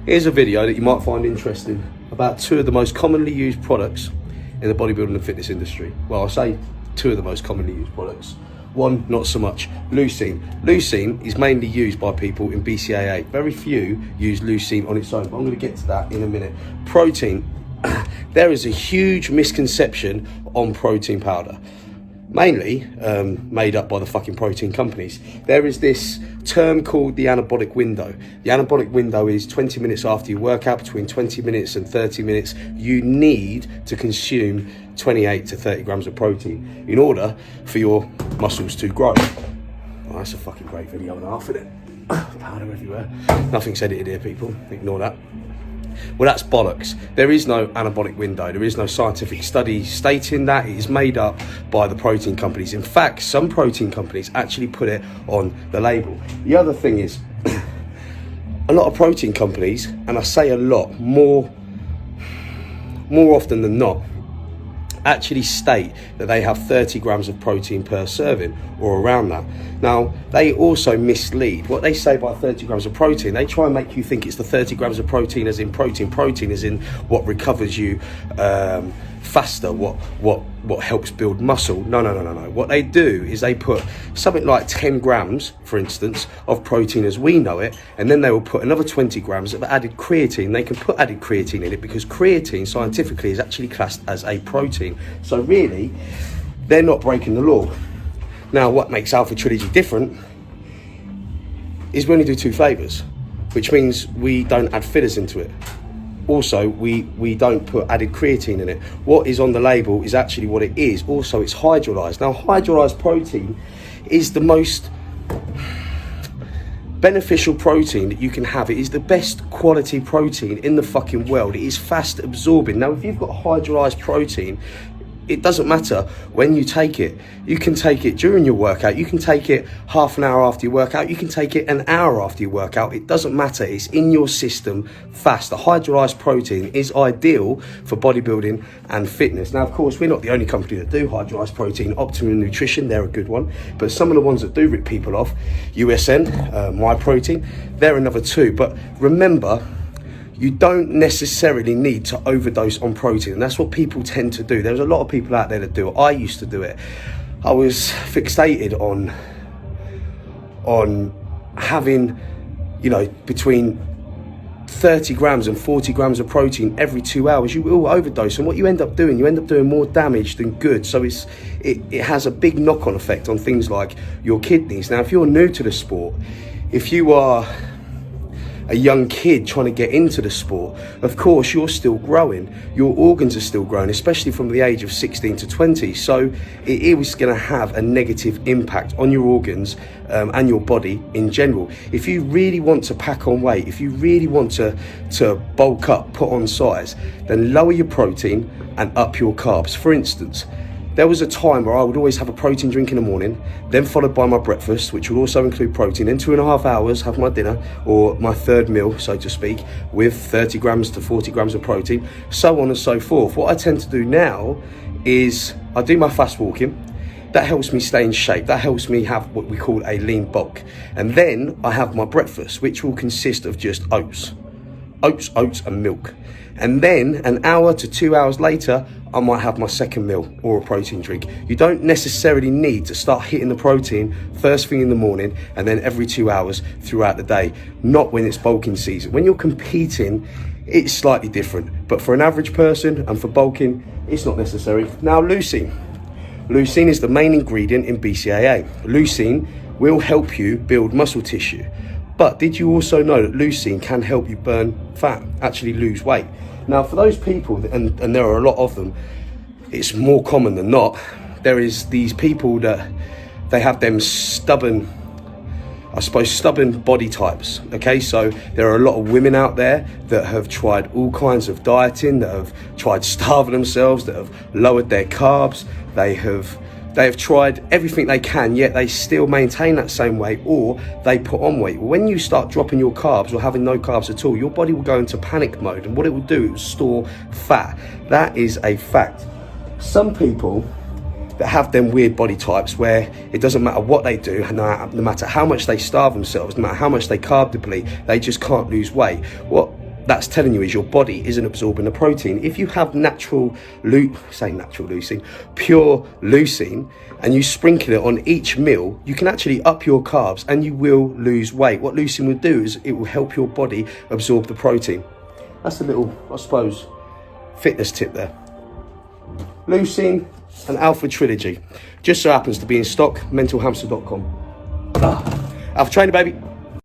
Here's a video that you might find interesting about two of the most commonly used products in the bodybuilding and fitness industry. Well, I'll say two of the most commonly used products. One, not so much. Leucine. Leucine is mainly used by people in BCAA. Very few use leucine on its own, but I'm going to get to that in a minute. Protein. There is a huge misconception on protein powder, mainly made up by the fucking protein companies. There is this term called the anabolic window. The anabolic window is 20 minutes after your workout, between 20 minutes and 30 minutes. You need to consume 28 to 30 grams of protein in order for your muscles to grow. Oh, that's a fucking great video and a half, isn't it? Powder everywhere. Nothing's edited here, people. Ignore that. Well, that's bollocks. There is no anabolic window. There is no scientific study stating that. It is made up by the protein companies. In fact, some protein companies actually put it on the label. The other thing is, a lot of protein companies, and I say a lot, more often than not, actually state that they have 30 grams of protein per serving or around that. Now, they also mislead. What they say by 30 grams of protein, they try and make you think it's the 30 grams of protein as in protein as in what recovers you faster, what helps build muscle. No. What they do is they put something like 10 grams, for instance, of protein as we know it, and then they will put another 20 grams of added creatine. They can put added creatine in it because creatine scientifically is actually classed as a protein. So really, they're not breaking the law. Now, what makes Alpha Trilogy different is we only do two flavours, which means we don't add fillers into it. Also, we don't put added creatine in it. What is on the label is actually what it is. Also, it's hydrolyzed. Now, hydrolyzed protein is the most beneficial protein that you can have. It is the best quality protein in the fucking world. It is fast absorbing. Now, if you've got hydrolyzed protein, it doesn't matter when you take it. You can take it during your workout. You can take it half an hour after your workout. You can take it an hour after your workout. It doesn't matter. It's in your system fast. The hydrolyzed protein is ideal for bodybuilding and fitness. Now, of course, we're not the only company that do hydrolyzed protein. Optimum Nutrition, they're a good one. But some of the ones that do rip people off, USN, MyProtein, they're another two. But remember, you don't necessarily need to overdose on protein, and that's what people tend to do. There's a lot of people out there that do it. I used to do it. I was fixated on having, between 30 grams and 40 grams of protein every 2 hours. You will overdose, and what you end up doing more damage than good. So it has a big knock-on effect on things like your kidneys. Now, if you're new to the sport, if you are a young kid trying to get into the sport, of course you're still growing, your organs are still growing, especially from the age of 16 to 20. So it is going to have a negative impact on your organs and your body in general. If you really want to pack on weight, if you really want to bulk up, put on size, then lower your protein and up your carbs. For instance, there was a time where I would always have a protein drink in the morning, then followed by my breakfast, which would also include protein. Then 2.5 hours, have my dinner, or my third meal, so to speak, with 30 grams to 40 grams of protein, so on and so forth. What I tend to do now is I do my fast walking. That helps me stay in shape. That helps me have what we call a lean bulk. And then I have my breakfast, which will consist of just oats and milk. And then an hour to 2 hours later, I might have my second meal or a protein drink. You don't necessarily need to start hitting the protein first thing in the morning and then every 2 hours throughout the day. Not when it's bulking season. When you're competing, it's slightly different. But for an average person and for bulking, it's not necessary. Now, leucine. Leucine is the main ingredient in BCAA. Leucine will help you build muscle tissue. But did you also know that leucine can help you burn fat, actually lose weight? Now, for those people, and there are a lot of them, it's more common than not, there is these people that they have them stubborn body types, okay? So there are a lot of women out there that have tried all kinds of dieting, that have tried starving themselves, that have lowered their carbs, they have tried everything they can, yet they still maintain that same weight, or they put on weight. When you start dropping your carbs or having no carbs at all, your body will go into panic mode, and what it will do, it will store fat. That is a fact. Some people that have them weird body types where it doesn't matter what they do, no matter how much they starve themselves, no matter how much they carb deplete, they just can't lose weight. What that's telling you is your body isn't absorbing the protein. If you have natural leucine, pure leucine, and you sprinkle it on each meal, you can actually up your carbs and you will lose weight. What leucine will do is it will help your body absorb the protein. That's a little, I suppose, fitness tip there. Leucine and Alpha Trilogy. Just so happens to be in stock, mentalhamster.com. Alpha Trainer, baby.